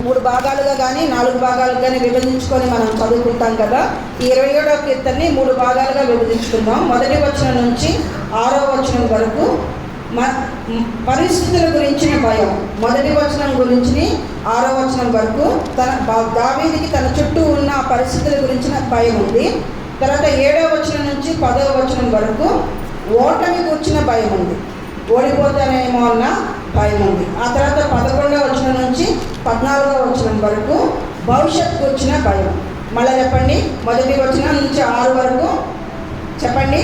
మూడు భాగాలుగా కానీ 4 భాగాలుగా కానీ విభజించుకొని మనం చదువుకుంటాం కదా. ఈ 27వ కీర్తనని 3 భాగాలుగా విభజించుకుందాం. 1వ వచనం నుంచి 6వ వచనం వరకు పరిస్థితుల గురించిన భయం. 1వ వచనం గురించి 6వ వచనం వరకు దావీదుకి తన చుట్టూ ఉన్న పరిస్థితుల గురించిన భయం ఉంది. తర్వాత 7వ వచనం నుంచి 10వ వచనం వరకు ఓటమి కూర్చిన భయం ఉంది, ఓడిపోతానేమో అన్న భయం ఉంది. ఆ తర్వాత 11వ వచనం నుంచి 14వ వచనం వరకు భవిష్యత్తు కూర్చిన భయం. మళ్ళీ చెప్పండి, 1వ వచనం నుంచి 6 వరకు చెప్పండి.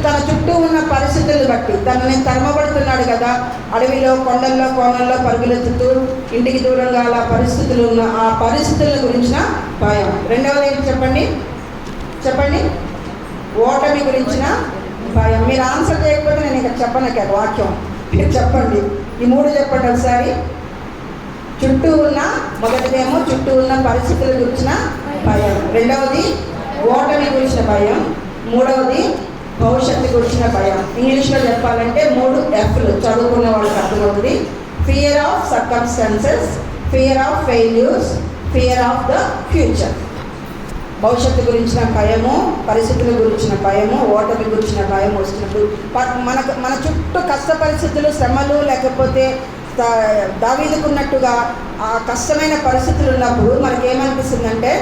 తన చుట్టూ ఉన్న పరిస్థితులను బట్టి తనని తరమబడుతున్నాడు కదా, అడవిలో కొండల్లో కోణల్లో పరుగులెత్తుతూ ఇంటికి దూరంగా అలా పరిస్థితులు ఉన్న ఆ పరిస్థితుల గురించిన భయం. 2వది ఏంటి చెప్పండి, ఓటమి గురించిన భయం. మీరు ఆన్సర్ చేయకపోతే నేను ఇక్కడ చెప్పను వాక్యం, మీరు చెప్పండి. ఈ 3 చెప్పండి ఒకసారి. చుట్టూ ఉన్న మొదటిదేమో చుట్టూ ఉన్న పరిస్థితుల గురించిన భయం, 2వది ఓటమి గురించిన భయం, 3వది భవిష్యత్తు గురించిన భయం. ఇంగ్లీష్లో చెప్పాలంటే 3 F'లు చదువుకున్న వాళ్ళకి అర్థమవుతుంది. Fear of circumstances, fear of failures, fear of the future. భవిష్యత్తు గురించిన భయము, పరిస్థితుల గురించిన భయము, ఓటమి గురించిన భయం వస్తున్నప్పుడు మన చుట్టూ కష్ట పరిస్థితులు, శ్రమలు, లేకపోతే దావీదుకున్నట్టుగా ఆ కష్టమైన పరిస్థితులు ఉన్నప్పుడు మనకేమనిపిస్తుందంటే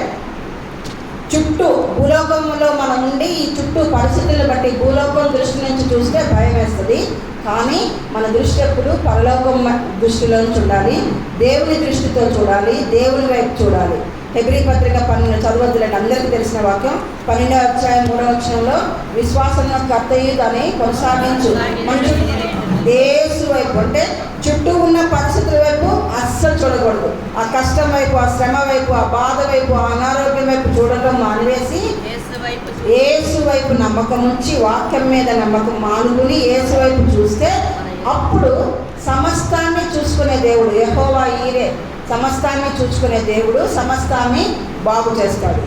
చుట్టూ భూలోకంలో మనం ఉండి ఈ చుట్టూ పరిస్థితులను బట్టి భూలోకం దృష్టి నుంచి చూస్తే భయం వేస్తుంది. కానీ మన దృష్టి ఎప్పుడు పరలోకం దృష్టిలో చూడాలి, దేవుని దృష్టితో చూడాలి, దేవుని వైపు చూడాలి. హెబ్రీ పత్రిక 12 చదవద్దులండి, అందరికీ తెలిసిన వాక్యం. 12వ అధ్యాయం 3వ వచనంలో విశ్వాసంలో కర్తయు దాన్ని కొనసాగించు మంచు యేసు వైపు, అంటే చుట్టూ ఉన్న పరిస్థితుల వైపు అస్సలు చూడకూడదు. ఆ కష్టం వైపు, ఆ శ్రమ వైపు, ఆ బాధ వైపు, ఆ అనారోగ్యం వైపు చూడటం మానివేసి యేసు వైపు నమ్మకం ఉంచి వాక్యం మీద నమ్మకం మానుకుని యేసు వైపు చూస్తే అప్పుడు సమస్తాన్ని చూసుకునే దేవుడు యెహోవా ఈరే, సమస్తాన్ని చూసుకునే దేవుడు సమస్తాన్ని బాగు చేస్తాడు.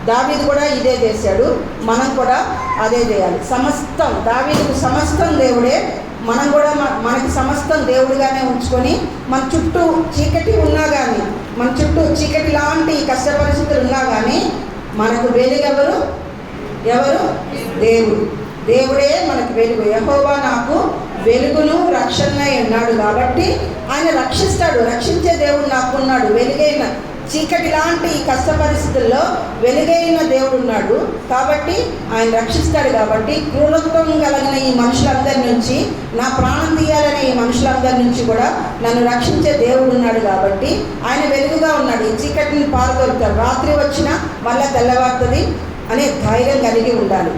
దావీదు కూడా ఇదే చేశాడు, మనం కూడా అదే చేయాలి. సమస్తం దావీదుకు సమస్తం దేవుడే, మనం కూడా మనకి సమస్తం దేవుడిగానే ఉంచుకొని మన చుట్టూ చీకటి ఉన్నా కానీ, మన చుట్టూ చీకటి లాంటి కష్ట పరిస్థితులు ఉన్నా కానీ మనకు వెలుగెవరు? దేవుడే మనకు వెలుగు. యెహోవా నాకు వెలుగును రక్షణై ఉన్నాడు కాబట్టి ఆయన రక్షిస్తాడు. రక్షించే దేవుడు నాకు ఉన్నాడు. వెలుగైన చీకటి లాంటి ఈ కష్ట పరిస్థితుల్లో వెలుగైన దేవుడు ఉన్నాడు కాబట్టి ఆయన రక్షిస్తాడు. కాబట్టి క్రూరత్వం కలిగిన ఈ మనుషులందరి నుంచి, నా ప్రాణం తీయాలనే ఈ మనుషులందరి నుంచి కూడా నన్ను రక్షించే దేవుడు ఉన్నాడు కాబట్టి ఆయన వెలుగుగా ఉన్నాడు. ఈ చీకటిని పారదొలుతాడు. రాత్రి వచ్చినా మళ్ళీ తెల్లవారుతుంది అనే ధైర్యం కలిగి ఉండాలి.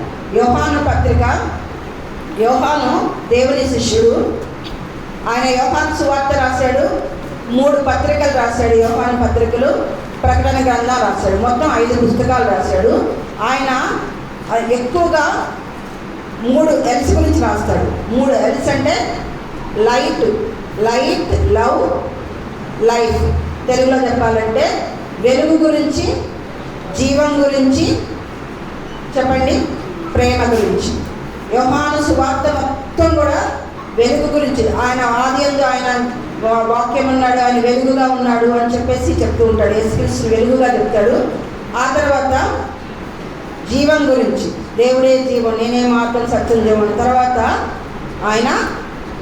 యోహాను దేవుని శిష్యుడు. ఆయన యోహాను సువార్త రాశాడు, 3 పత్రికలు రాశాడు. యోహాను పత్రికలు, ప్రకటన గ్రంథం రాశాడు. మొత్తం 5 పుస్తకాలు రాశాడు. ఆయన ఎక్కువగా 3 L's గురించి రాస్తాడు. 3 L's అంటే లైట్, లవ్, లైఫ్. తెలుగులో చెప్పాలంటే వెలుగు గురించి, జీవం గురించి, చెప్పండి, ప్రేమ గురించి. యోహాను సువార్త మొత్తం కూడా వెలుగు గురించి. ఆయన ఆదియందు ఆయన వాక్యం ఉన్నాడు, ఆయన వెలుగుగా ఉన్నాడు అని చెప్పేసి చెప్తూ ఉంటాడు. యేసుక్రీస్తు వెలుగుగా చెప్తాడు. ఆ తర్వాత జీవం గురించి, దేవుడే జీవం, నేనే మార్గం సత్యం జీవం. తర్వాత ఆయన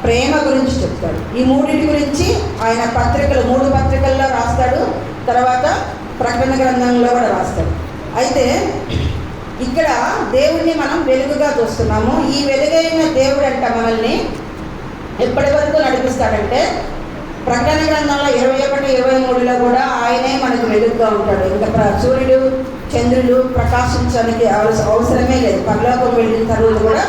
ప్రేమ గురించి చెప్తాడు. ఈ 3 గురించి ఆయన పత్రికలు 3 పత్రికల్లో రాస్తాడు. తర్వాత ప్రకటన గ్రంథంలో కూడా రాస్తాడు. అయితే ఇక్కడ దేవుడిని మనం వెలుగుగా చూస్తున్నాము. ఈ వెలుగైన దేవుడు అంట మనల్ని ఎప్పటి వరకు నడిపిస్తాడంటే ప్రకటన గ్రంథంలో 21, 23లో కూడా ఆయనే మనకు వెలుగుగా ఉంటాడు. ఇంకా సూర్యుడు చంద్రులు ప్రకాశించడానికి అవసరమే లేదు. పరలోకం వెళ్ళిన తర్వాత కూడా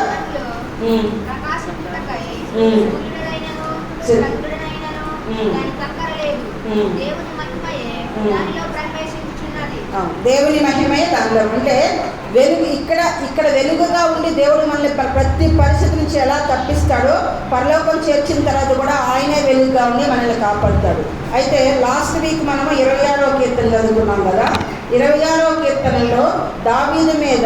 దేవుని మహిమయే దానిలో. అంటే వెలుగు ఇక్కడ వెలుగుగా ఉండి దేవుడు మనల్ని ప్రతి పరిస్థితి నుంచి ఎలా తప్పిస్తాడో పరలోకం చేర్చిన తర్వాత కూడా ఆయనే వెలుగుగా ఉండి మనల్ని కాపాడుతాడు. అయితే లాస్ట్ వీక్ మనము 26వ కీర్తన చదువుకున్నాం కదా. 26వ కీర్తనలో దావీదు మీద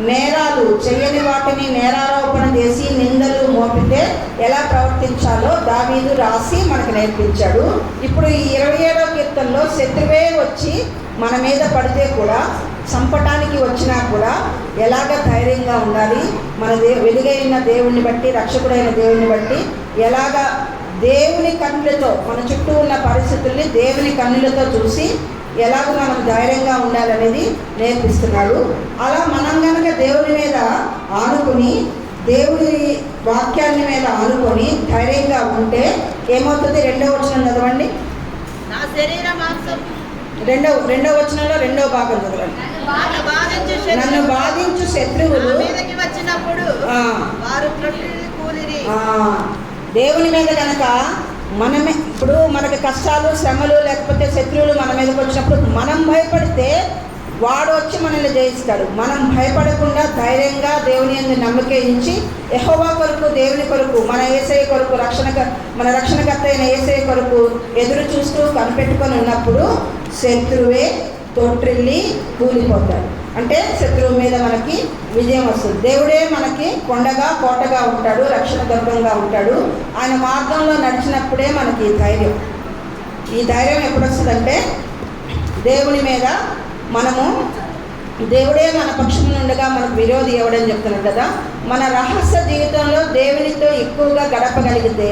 నేరాలు చేయని వాటిని నేరారోపణ చేసి నిందలు మోపితే ఎలా ప్రవర్తించాలో దావీదు రాసి మనకు నేర్పించాడు. ఇప్పుడు ఈ 27వ కీర్తనలో శత్రువే వచ్చి మన మీద పడితే కూడా, చంపటానికి వచ్చినా కూడా ఎలాగ ధైర్యంగా ఉండాలి, మన వెలుగైన దేవుణ్ణి బట్టి, రక్షకుడైన దేవుణ్ణి బట్టి ఎలాగ దేవుని కన్నులతో మన చుట్టూ ఉన్న పరిస్థితుల్ని దేవుని కన్నులతో చూసి ఎలాగ మనం ధైర్యంగా ఉండాలనేది నేర్పిస్తున్నాడు. అలా మనం కనుక దేవుని మీద ఆనుకుని, దేవుని వాక్యాన్ని మీద ఆనుకొని ధైర్యంగా ఉంటే ఏమవుతుంది? 2వ వచనం చదవండి. నా శరీర మాంసం, రెండవ వచనంలో 2వ భాగం చదవండి. నన్ను బాధించు శత్రువులు వచ్చినప్పుడు వారు కూలిరి. దేవుని మీద కనుక మనమే, ఇప్పుడు మనకి కష్టాలు శ్రమలు లేకపోతే శత్రువులు మన మీదకి వచ్చినప్పుడు మనం భయపడితే వాడు వచ్చి మనల్ని జయిస్తాడు. మనం భయపడకుండా ధైర్యంగా దేవుని యందు నమ్మిక ఉంచి యెహోవా కొరకు, దేవుని కొరకు, మన యేసయ్య కొరకు, మన రక్షణకర్త అయిన యేసయ్య కొరకు ఎదురు చూస్తూ కనిపెట్టుకొని ఉన్నప్పుడు శత్రువే తొట్టిల్లి కూలిపోతాడు. అంటే శత్రువు మీద మనకి విజయం వస్తుంది. దేవుడే మనకి కొండగా కోటగా ఉంటాడు, రక్షణ దుర్గంగా ఉంటాడు. ఆయన మార్గంలో నడిచినప్పుడే మనకి ధైర్యం. ఈ ధైర్యం ఎప్పుడు వస్తుందంటే దేవుని మీద మనము, దేవుడే మన పక్షంలో ఉండగా మనకు విరోధి ఎవడని చెప్తున్నాడు కదా. మన రహస్య జీవితంలో దేవునితో ఎక్కువగా గడపగలిగితే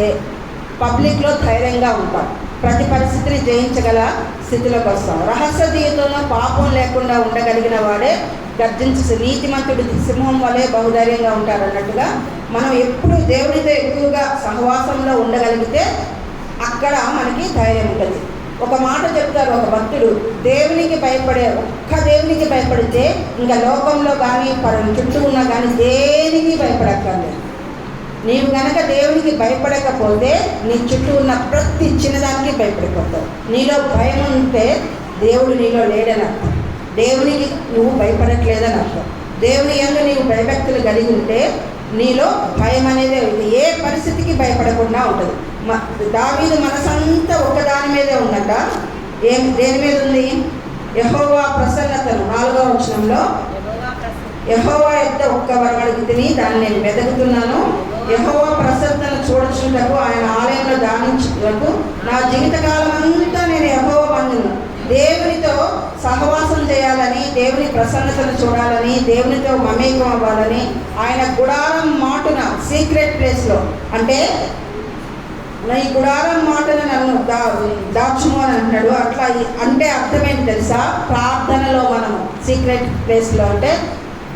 పబ్లిక్లో ధైర్యంగా ఉంటాం, ప్రతి పరిస్థితిని జయించగల స్థితిలోకి వస్తాం. రహస్య జీవితంలో పాపం లేకుండా ఉండగలిగిన వాడే గర్జించి నీతిమంతుడు సింహం వలె బహుధైర్యంగా ఉంటారు అన్నట్టుగా మనం ఎప్పుడు దేవునితో ఎక్కువగా సహవాసంలో ఉండగలిగితే అక్కడ మనకి ధైర్యం ఉంటుంది. ఒక మాట చెప్తారు ఒక భక్తుడు, దేవునికి ఒక్క దేవునికి భయపడితే ఇంకా లోకంలో కానీ చుట్టూ ఉన్నా కానీ దేనికి భయపడక్కర్లేదు. నీవు గనక దేవునికి భయపడకపోతే నీ చుట్టూ ఉన్న ప్రతి చిన్నదానికి భయపడిపోతావు. నీలో భయం ఉంటే దేవుడు నీలో లేడని అర్థం, దేవునికి నువ్వు భయపడట్లేదని అర్థం. దేవుని యందు నీవు భయభక్తులు కలిగి ఉంటే నీలో భయం అనేది ఏ పరిస్థితికి భయపడకుండా ఉంటుంది. దావీదు మనసంతా ఒక్కదాని మీదే ఉందట. దేని మీద ఉంది? యెహోవా ప్రసన్నతను. 4వ వచనంలో యెహోవా యొక్క ఒక్క వరం అడిగితిని, దాన్ని నేను వెతుకుతున్నాను. యెహోవా ప్రసన్నతను చూడచుటకు, ఆయన ఆలయంలో ధ్యానించుటకు నా జీవితకాలం అంతా నేను యెహోవా బంధును. దేవునితో సహవాసం చేయాలని, దేవుని ప్రసన్నతను చూడాలని, దేవునితో మమేకం అవ్వాలని, ఆయన గుడారం మాటున సీక్రెట్ ప్లేస్లో, అంటే ఈ గుడారం మాటను నన్ను దాచుము అని అంటాడు. అట్లా అంటే అర్థమేంటి తెలుసా? ప్రార్థనలో మనము సీక్రెట్ ప్లేస్లో, అంటే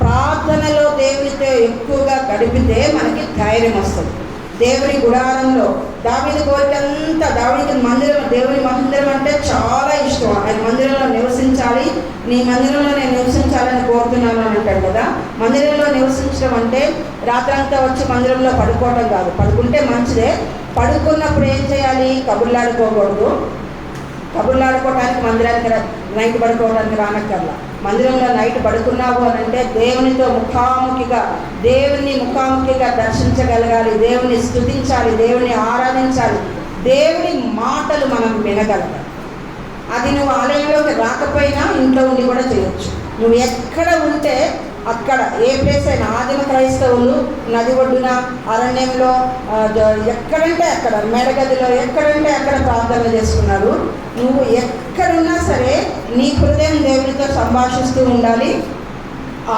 ప్రార్థనలో దేవునితో ఎక్కువగా గడిపితే మనకి ధైర్యం వస్తుంది. దేవుని గుడారంలో దావీదు కోరికంతా, దావీదుకి మందిరం, దేవుని మందిరం అంటే చాలా ఇష్టం. ఆయన మందిరంలో నివసించాలి, నీ మందిరంలో నేను నివసించాలని కోరుతున్నాను అని అంటాడు కదా. మందిరంలో నివసించడం అంటే రాత్రంతా వచ్చి మందిరంలో పడుకోవడం కాదు. పడుకుంటే మంచిదే, పడుకున్నప్పుడు ఏం చేయాలి? కబుర్లాడుకోకూడదు. కబుర్లాడుకోవడానికి మందిరానికి నైట్ పడుకోవడానికి రానక్కర్లా. మందిరంలో నైట్ పడుకున్నావు అని అంటే దేవునితో దేవుని ముఖాముఖిగా దర్శించగలగాలి, దేవుని స్తుతించాలి, దేవుని ఆరాధించాలి, దేవుని మాటలు మనం వినగలగాలి. అది నువ్వు ఆలయంలోకి రాకపోయినా ఇంట్లో ఉండి కూడా చేయొచ్చు. నువ్వు ఎక్కడ ఉంటే అక్కడ, ఏ ప్లేస్ అయినా, ఆదిమ క్రైస్తవులు నది ఒడ్డున, అరణ్యంలో, ఎక్కడంటే అక్కడ, మేడగదిలో, ఎక్కడంటే అక్కడ ప్రార్థన చేసుకున్నారు. నువ్వు ఎక్కడున్నా సరే నీ హృదయం దేవునితో సంభాషిస్తూ ఉండాలి.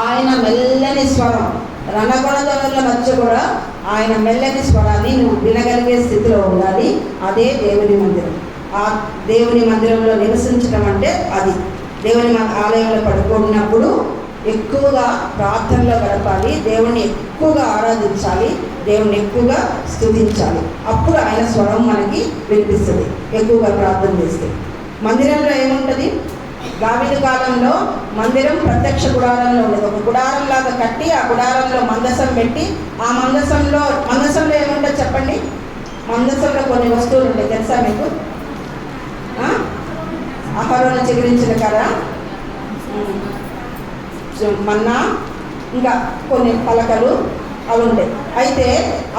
ఆయన మెల్లని స్వరం, రణగొణధ్వనుల మధ్య కూడా ఆయన మెల్లని స్వరాన్ని నువ్వు వినగలిగే స్థితిలో ఉండాలి. అదే దేవుని మందిరం. ఆ దేవుని మందిరంలో నివసించడం అంటే అది. దేవుని ఆలయంలో పడుకున్నప్పుడు ఎక్కువగా ప్రార్థనలో గడపాలి, దేవుణ్ణి ఎక్కువగా ఆరాధించాలి, దేవుణ్ణి ఎక్కువగా స్తుతించాలి. అప్పుడు ఆయన స్వరం మనకి వినిపిస్తుంది ఎక్కువగా ప్రార్థన చేస్తే. మందిరంలో ఏముంటుంది? దావీదు కాలంలో మందిరం ప్రత్యక్ష గుడారంలో ఉండేది. ఒక గుడారం లాగా కట్టి ఆ గుడారంలో మందసం పెట్టి, ఆ మందసంలో ఏముంటుంది చెప్పండి? మందసంలో కొన్ని వస్తువులు ఉంటాయి, తెలుసా మీకు? అహరోను చిగురించిన కర్ర, మన్నా, ఇంకా కొన్ని పలకలు అవి ఉంటాయి. అయితే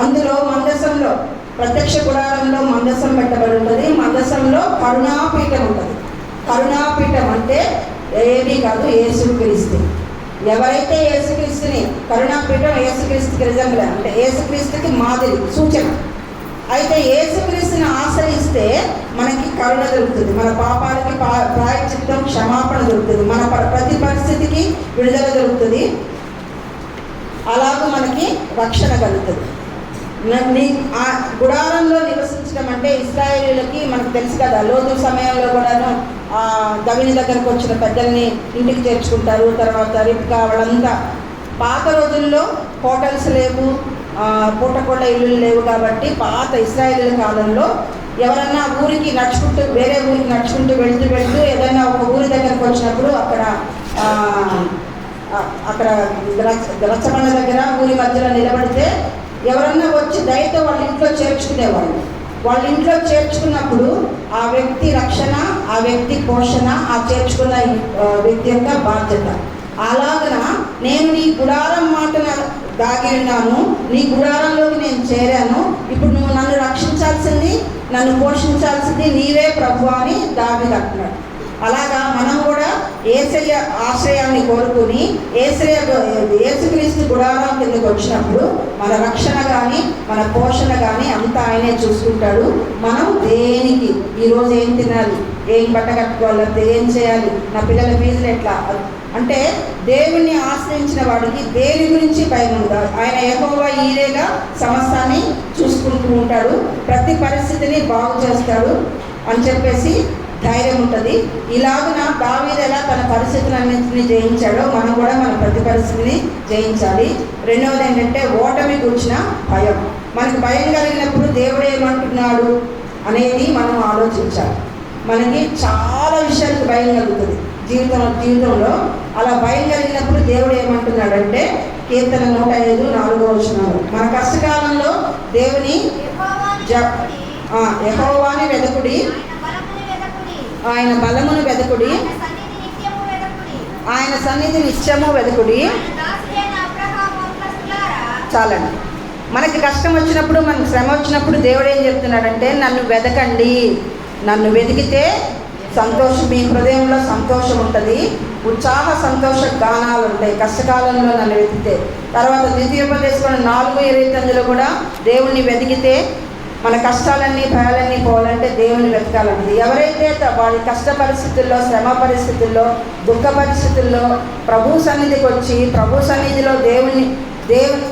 అందులో మందసంలో, ప్రత్యక్ష గుడారంలో మందసం పెట్టబడి ఉంటుంది. మందసంలో కరుణాపీఠం ఉంటుంది. కరుణాపీఠం అంటే ఏమీ కాదు, యేసుక్రీస్తు. ఎవరైతే యేసుక్రీస్తుని కరుణాపీఠం యేసుక్రీస్తుకి రిజంబుల్ అంటే యేసుక్రీస్తుకి మాదిరి సూచన. అయితే యేసుక్రీస్తుని ఆశ్రయిస్తే మనకి కరుణ దొరుకుతుంది, మన పాపాలకి ప్రాయశ్చిత్తం క్షమాపణ దొరుకుతుంది, మన ప్రతి పరిస్థితికి విడుదల దొరుకుతుంది, అలాగూ మనకి రక్షణ కలుగుతుంది. ఆ గుడారంలో నివసించడం అంటే ఇశ్రాయేలీయులకి మనకు తెలుసు కదా, లోతు సమయంలో కూడాను దవిని దగ్గరకు వచ్చిన పెద్దల్ని ఇంటికి చేర్చుకుంటారు. తర్వాత రిబ్కా వాళ్ళంతా పాత రోజుల్లో హోటల్స్ లేవు, పూటకోళ్ళ ఇల్లు లేవు కాబట్టి పాత ఇశ్రాయేలీయుల కాలంలో ఎవరన్నా ఊరికి నడుచుకుంటూ వేరే ఊరికి నడుచుకుంటూ వెళ్తూ ఏదైనా ఒక ఊరి దగ్గరకు వచ్చినప్పుడు అక్కడ రచ్చబండ దగ్గర ఊరి మధ్యలో నిలబడితే ఎవరన్నా వచ్చి దయతో వాళ్ళ ఇంట్లో చేర్చుకునేవాళ్ళు. వాళ్ళ ఇంట్లో చేర్చుకున్నప్పుడు ఆ వ్యక్తి రక్షణ, ఆ వ్యక్తి పోషణ, ఆ చేర్చుకున్న వ్యక్తి యొక్క బాధ్యత. అలాగన నేను నీ గుడారం మాటన దాగి ఉన్నాను, నీ గుడారంలోకి నేను చేరాను, ఇప్పుడు నువ్వు నన్ను రక్షించాల్సింది, నన్ను పోషించాల్సింది నీవే ప్రభువా అని దావీదు అంటున్నాడు. అలాగా మనం కూడా యేసయ్య ఆశ్రయాన్ని కోరుకుని యేసుక్రీస్తు గుడారం కిందకు వచ్చినప్పుడు మన రక్షణ కానీ మన పోషణ కానీ అంతా ఆయనే చూసుకుంటాడు. మనం దేనికి ఈరోజు ఏం తినాలి, ఏం బట్ట కట్టుకోవాలి, ఏం చేయాలి, నా పిల్లల ఫీజులు ఎట్లా అంటే దేవుణ్ణి ఆశ్రయించిన వాడికి దేని గురించి భయం ఉండదు. ఆయన యెహోవా ఈరేగా సమస్తాన్ని చూసుకుంటూ ఉంటాడు, ప్రతి పరిస్థితిని బాగు చేస్తాడు అని చెప్పేసి ధైర్యం ఉంటుంది. ఇలాగున దావీదు ఎలా తన పరిస్థితులన్నింటినీ జయించాడో మనం కూడా మన ప్రతి పరిస్థితిని జయించాలి. రెండవది ఏంటంటే ఓటమి గురించిన భయం. మనకు భయం కలిగినప్పుడు దేవుడు ఏమంటున్నాడు అనేది మనం ఆలోచించాలి. మనకి చాలా విషయాలకు భయం కలుగుతుంది జీవితంలో. అలా భయం కలిగినప్పుడు దేవుడు ఏమంటున్నాడంటే కీర్తన 105:4 మన కష్టకాలంలో దేవుని యెహోవాని వెదకుడి, ఆయన బలమును వెదకుడి, ఆయన సన్నిధి నిత్యము వెదకుడి. చాలండి. మనకి కష్టం వచ్చినప్పుడు, మనకి శ్రమ వచ్చినప్పుడు దేవుడు ఏం చెప్తున్నాడంటే నన్ను వెదకండి, నన్ను వెతికితే సంతోషం, మీ హృదయంలో సంతోషం ఉంటుంది, ఉత్సాహ సంతోష గానాలు ఉంటాయి కష్టకాలంలో నన్ను వెతికితే. తర్వాత ద్వితీయోపదేశం 4:29 కూడా దేవుణ్ణి వెతికితే మన కష్టాలన్నీ భయాలన్నీ పోవాలంటే దేవుని వెతకాలండి. ఎవరైతే వారి కష్ట పరిస్థితుల్లో, శ్రమ పరిస్థితుల్లో, దుఃఖ పరిస్థితుల్లో ప్రభు సన్నిధికి వచ్చి ప్రభు సన్నిధిలో దేవుని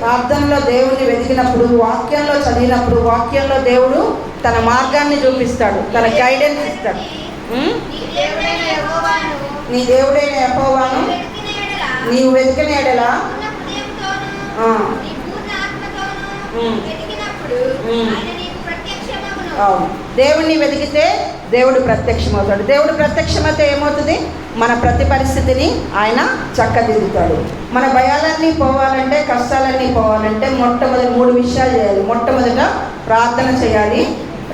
ప్రార్థనలో దేవుణ్ణి వెతికినప్పుడు, వాక్యంలో చదివినప్పుడు, వాక్యంలో దేవుడు తన మార్గాన్ని చూపిస్తాడు, తన గైడెన్స్ ఇస్తాడు. నీ దేవుడైన యెహోవాను నీవు వెతికిన ఎడల అవును, దేవుణ్ణి వెతికితే దేవుడు ప్రత్యక్షమవుతాడు. దేవుడు ప్రత్యక్షమైతే ఏమవుతుంది, మన ప్రతి పరిస్థితిని ఆయన చక్కదిద్దుతాడు. మన భయాలన్నీ పోవాలంటే, కష్టాలన్నీ పోవాలంటే మొట్టమొదటి 3 విషయాలు చేయాలి. మొట్టమొదట ప్రార్థన చేయాలి,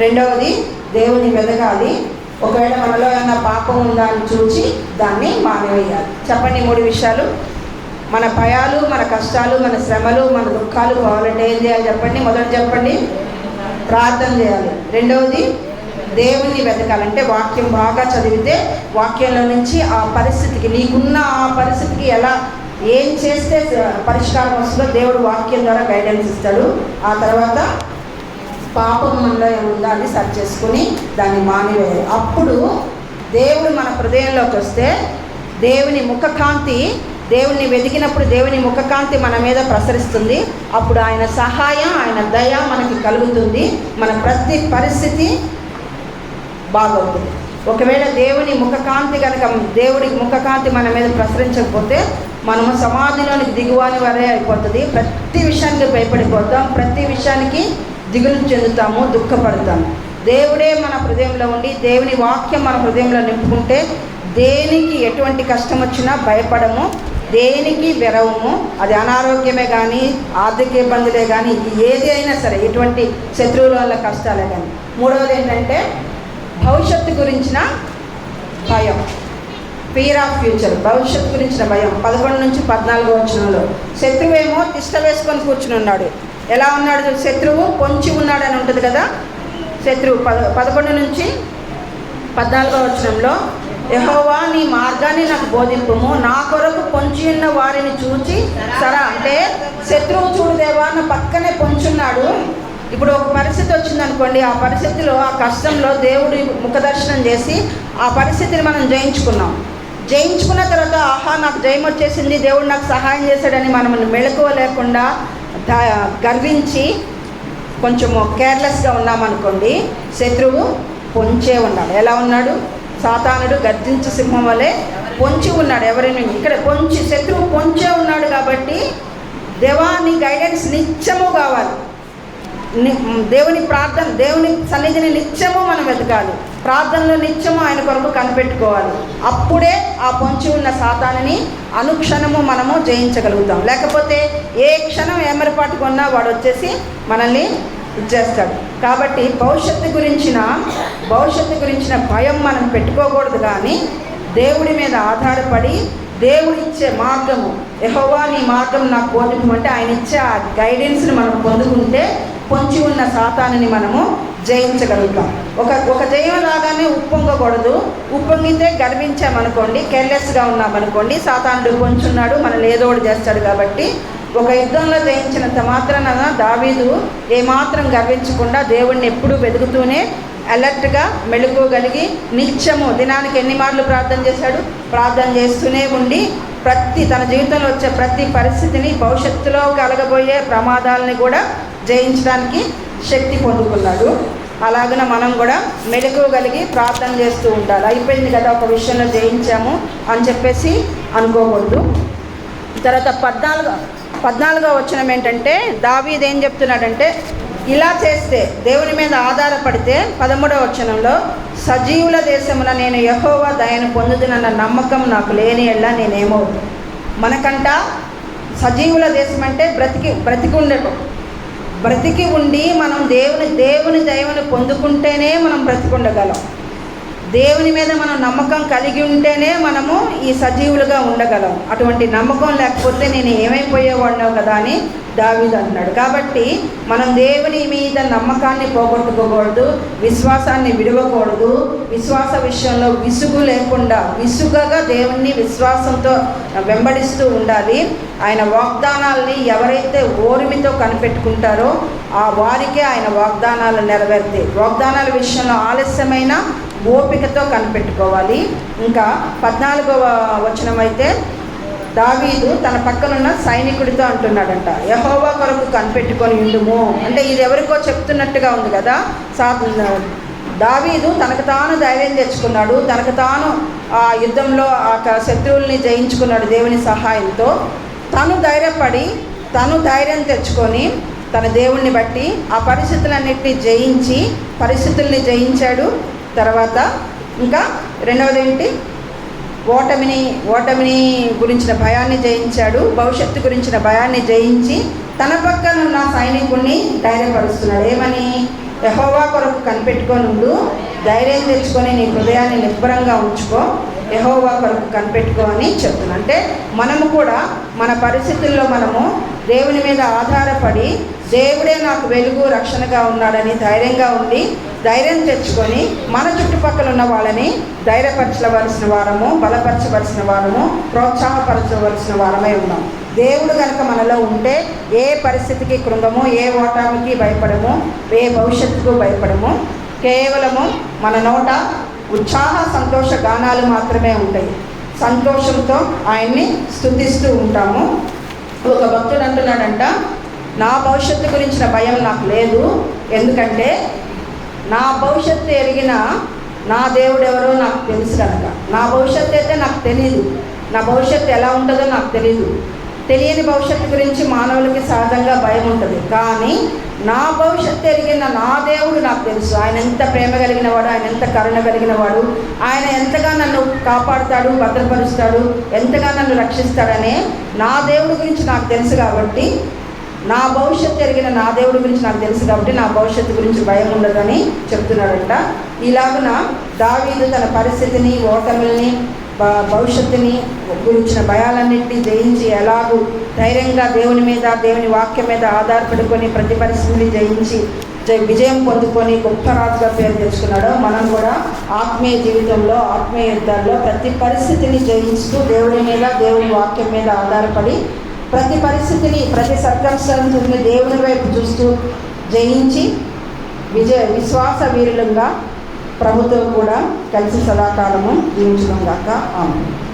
రెండవది దేవుని వెతకాలి, ఒకవేళ మనలో ఏమైనా పాపం ఉందా అని చూసి దాన్ని మానివేయాలి. చెప్పండి 3 విషయాలు. మన భయాలు, మన కష్టాలు, మన శ్రమలు, మన దుఃఖాలు పోవాలంటే ఏం చేయాలి చెప్పండి. మొదటి చెప్పండి, ప్రార్థన చేయాలి. రెండవది దేవుణ్ణి వెతకాలంటే వాక్యం బాగా చదివితే వాక్యంలో నుంచి ఆ పరిస్థితికి, నీకున్న ఆ పరిస్థితికి ఎలా ఏం చేస్తే పరిష్కారం వస్తుందో దేవుడు వాక్యం ద్వారా గైడెన్స్ ఇస్తాడు. ఆ తర్వాత పాపం మనలో ఏముందో అది సరి చేసుకుని దాన్ని మానివేయాలి. అప్పుడు దేవుడు మన హృదయంలోకి వస్తే దేవుని ముఖకాంతి, దేవుణ్ణి వెతికినప్పుడు దేవుని ముఖకాంతి మన మీద ప్రసరిస్తుంది. అప్పుడు ఆయన సహాయం, ఆయన దయ మనకి కలుగుతుంది. మన ప్రతి పరిస్థితి బాగవుతుంది. ఒకవేళ దేవుని ముఖకాంతి కనుక, దేవుడి ముఖకాంతి మన మీద ప్రసరించకపోతే మనము సమాధిలోనికి దిగువాని వరే అయిపోతుంది. ప్రతి విషయానికి భయపడిపోతాం, ప్రతి విషయానికి దిగులు చెందుతాము, దుఃఖపడతాము. దేవుడే మన హృదయంలో ఉండి దేవుని వాక్యం మన హృదయంలో నింపుకుంటే దేనికి ఎటువంటి కష్టం వచ్చినా భయపడము, దేనికి వెరవము. అది అనారోగ్యమే కానీ, ఆర్థిక ఇబ్బందులే కానీ, ఏది అయినా సరే, ఎటువంటి శత్రువుల వల్ల కష్టాలే కానీ. మూడవది ఏంటంటే భవిష్యత్తు గురించిన భయం, ఫియర్ ఆఫ్ ఫ్యూచర్, భవిష్యత్తు గురించిన భయం. 11-14 శత్రువేమో తిష్ట వేసుకొని కూర్చుని ఉన్నాడు. ఎలా ఉన్నాడు శత్రువు? పొంచి ఉన్నాడని ఉంటుంది కదా శత్రువు. 11-14 యెహోవా నీ మార్గాన్ని నాకు బోధింపుము, నా కొరకు పొంచి ఉన్న వారిని చూచి అంటే శత్రువు చూడు దేవా నా పక్కనే పొంచున్నాడు. ఇప్పుడు ఒక పరిస్థితి వచ్చిందనుకోండి, ఆ పరిస్థితిలో ఆ కష్టంలో దేవుడి ముఖదర్శనం చేసి ఆ పరిస్థితిని మనం జయించుకున్న తర్వాత ఆహా నాకు జయం వచ్చేసింది, దేవుడు నాకు సహాయం చేశాడని మనం మెళకువ లేకుండా గర్వించి కొంచెము కేర్లెస్గా ఉన్నామనుకోండి, శత్రువు పొంచే ఉన్నాడు. ఎలా ఉన్నాడు? సాతానుడు గర్జించు సింహం వలె పొంచి ఉన్నాడు. ఎవరిని ఇక్కడ శత్రువు పొంచే ఉన్నాడు. కాబట్టి దేవా నీ గైడెన్స్ నిత్యము కావాలి. దేవుని సన్నిధిని నిత్యము మనం వెతకాలి. ప్రార్థనలో నిత్యము ఆయన కొరకు కనిపెట్టుకోవాలి. అప్పుడే ఆ పొంచి ఉన్న సాతానుని అనుక్షణము మనము జయించగలుగుతాం. లేకపోతే ఏ క్షణం ఏమరపాటు కొన్నా వాడు వచ్చేసి మనల్ని ఇచ్చేస్తాడు. కాబట్టి భవిష్యత్తు గురించిన భయం మనం పెట్టుకోకూడదు. కానీ దేవుడి మీద ఆధారపడి దేవుడిచ్చే మార్గము, యెహోవా నీ మార్గం నాకు బోధించమంటే ఆయన ఇచ్చే ఆ గైడెన్స్ని మనం పొందుకుంటే పొంచి ఉన్న సాతానుని మనము జయించగలుగుతాం. ఒక జయం లాగానే ఉప్పొంగకూడదు. ఉప్పొంగితే గర్వించామనుకోండి, కేర్లెస్గా ఉన్నామనుకోండి, సాతానుడు పొంచున్నాడు, మనల్ని ఏదో ఒకటి చేస్తాడు. కాబట్టి ఒక యుద్ధంలో జయించినంత మాత్రాన దావీదు ఏమాత్రం గర్వించకుండా దేవుణ్ణి ఎప్పుడూ వెతుకుతూనే అలర్ట్గా మెళుకోగలిగి నిత్యము దినానికి ఎన్ని మార్లు ప్రార్థన చేశాడు? ప్రార్థన చేస్తూనే ఉండి తన జీవితంలో వచ్చే ప్రతి పరిస్థితిని, భవిష్యత్తులో కలగబోయే ప్రమాదాలని కూడా జయించడానికి శక్తి పొందుకున్నాడు. అలాగన మనం కూడా మెళుకోగలిగి ప్రార్థన చేస్తూ ఉండాలి. అయిపోయింది కదా ఒక విషయంలో జయించాము అని చెప్పేసి అనుకోకూడదు. తర్వాత 14వ వచనం ఏంటంటే, దావీదు ఏం చెప్తున్నాడంటే, ఇలా చేస్తే దేవుని మీద ఆధారపడితే 13వ వచనంలో సజీవుల దేశమున నేను యెహోవా దయను పొందుదునన్న నమ్మకం నాకు లేని ఎళ్ళ నేనేమో. మనకంట సజీవుల దేశం అంటే బ్రతికి ఉండి మనం దేవుని దయను పొందుకుంటేనే మనం బ్రతికుండగలం. దేవుని మీద మనం నమ్మకం కలిగి ఉంటేనే మనము ఈ సజీవులుగా ఉండగలం. అటువంటి నమ్మకం లేకపోతే నేను ఏమైపోయేవాడినో కదా అని దావీదు అన్నాడు. కాబట్టి మనం దేవుని మీద నమ్మకాన్ని పోగొట్టుకోకూడదు, విశ్వాసాన్ని విడవకూడదు. విశ్వాస విషయంలో విసుగు లేకుండా విసుగగా దేవుణ్ణి విశ్వాసంతో వెంబడిస్తూ ఉండాలి. ఆయన వాగ్దానాలని ఎవరైతే ఓర్మితో కనిపెట్టుకుంటారో ఆ వారికే ఆయన వాగ్దానాలు నెరవేరుతాయి. వాగ్దానాల విషయంలో ఆలస్యమైన ఓపికతో కనిపెట్టుకోవాలి. ఇంకా 14వ వచనం అయితే దావీదు తన పక్కనున్న సైనికుడితో అంటున్నాడంట, యెహోవా కొరకు కనిపెట్టుకొని ఉండుము. అంటే ఇది ఎవరికో చెప్తున్నట్టుగా ఉంది కదా. దావీదు తనకు తాను ధైర్యం తెచ్చుకున్నాడు, తనకు తాను ఆ యుద్ధంలో ఆ శత్రువుల్ని జయించుకున్నాడు దేవుని సహాయంతో. తను ధైర్యం తెచ్చుకొని తన దేవుణ్ణి బట్టి ఆ పరిస్థితుల్ని జయించాడు. తర్వాత ఇంకా రెండవది ఏంటి? ఓటమిని గురించిన భయాన్ని జయించాడు. భవిష్యత్తు గురించిన భయాన్ని జయించి తన పక్కన ఉన్న సైనికుడిని ధైర్యపరుస్తున్నాడు. ఏమని? యెహోవా కొరకు కనిపెట్టుకొని ఉండు, ధైర్యం తెచ్చుకొని నీ హృదయాన్ని నిబ్బరంగా ఉంచుకో, యెహోవా కొరకు కనిపెట్టుకో అని చెప్తున్నాను. అంటే మనము కూడా మన పరిస్థితుల్లో మనము దేవుని మీద ఆధారపడి దేవుడే నాకు వెలుగు రక్షణగా ఉన్నాడని ధైర్యంగా ఉండి ధైర్యం తెచ్చుకొని మన చుట్టుపక్కల ఉన్న వాళ్ళని ధైర్యపరచవలసిన వారము, బలపరచవలసిన వారము, ప్రోత్సాహపరచవలసిన వారమై ఉన్నాం. దేవుడు కనుక మనలో ఉంటే ఏ పరిస్థితికి కృంగము, ఏ ఓటమికి భయపడము, ఏ భవిష్యత్తుకు భయపడము. కేవలము మన నోట ఉత్సాహ సంతోష గానాలు మాత్రమే ఉంటాయి. సంతోషంతో ఆయన్ని స్తుతిస్తూ ఉంటాము. ఒక భక్తుడు అంటున్నాడంట, నా భవిష్యత్తు గురించిన భయం నాకు లేదు, ఎందుకంటే నా భవిష్యత్తు ఎరిగిన నా దేవుడు ఎవరో నాకు తెలుసు కనుక. నా భవిష్యత్తు అయితే నాకు తెలీదు, నా భవిష్యత్తు ఎలా ఉంటుందో నాకు తెలీదు. తెలియని భవిష్యత్తు గురించి మానవులకి సహజంగా భయం ఉంటుంది. కానీ నా భవిష్యత్తు ఎరిగిన నా దేవుడు నాకు తెలుసు. ఆయన ఎంత ప్రేమ కలిగిన వాడు, ఆయన ఎంత కరుణ కలిగిన వాడు, ఆయన ఎంతగా నన్ను కాపాడుతాడు, భద్రపరుస్తాడు, ఎంతగా నన్ను రక్షిస్తాడనే నా దేవుడి గురించి నాకు తెలుసు. కాబట్టి నా భవిష్యత్తు ఎరిగిన నా దేవుడి గురించి నాకు తెలుసు కాబట్టి నా భవిష్యత్తు గురించి భయం ఉండదని చెప్తున్నాడంట. ఇలాగున దావీదు తన పరిస్థితిని, ఓటముల్ని, భవిష్యత్తుని గురించిన భయాలన్నింటినీ జయించి ఎలాగూ ధైర్యంగా దేవుని మీద, దేవుని వాక్యం మీద ఆధారపడుకొని ప్రతి పరిస్థితిని జయించి విజయం పొందుకొని గొప్ప రాజుగా పేరు తెచ్చుకున్నాడో మనం కూడా ఆత్మీయ జీవితంలో, ఆత్మీయ యుద్ధాల్లో ప్రతి పరిస్థితిని జయిస్తూ దేవుడి మీద, దేవుడి వాక్యం మీద ఆధారపడి ప్రతి పరిస్థితిని, ప్రతి సర్కమ్స్టాన్స్ని దేవుని వైపు చూస్తూ జయించి విశ్వాస వీరులంగా ప్రభుత్వం కూడా కలిసి సదాకాలము జీవించడం గాక. ఆమేన్.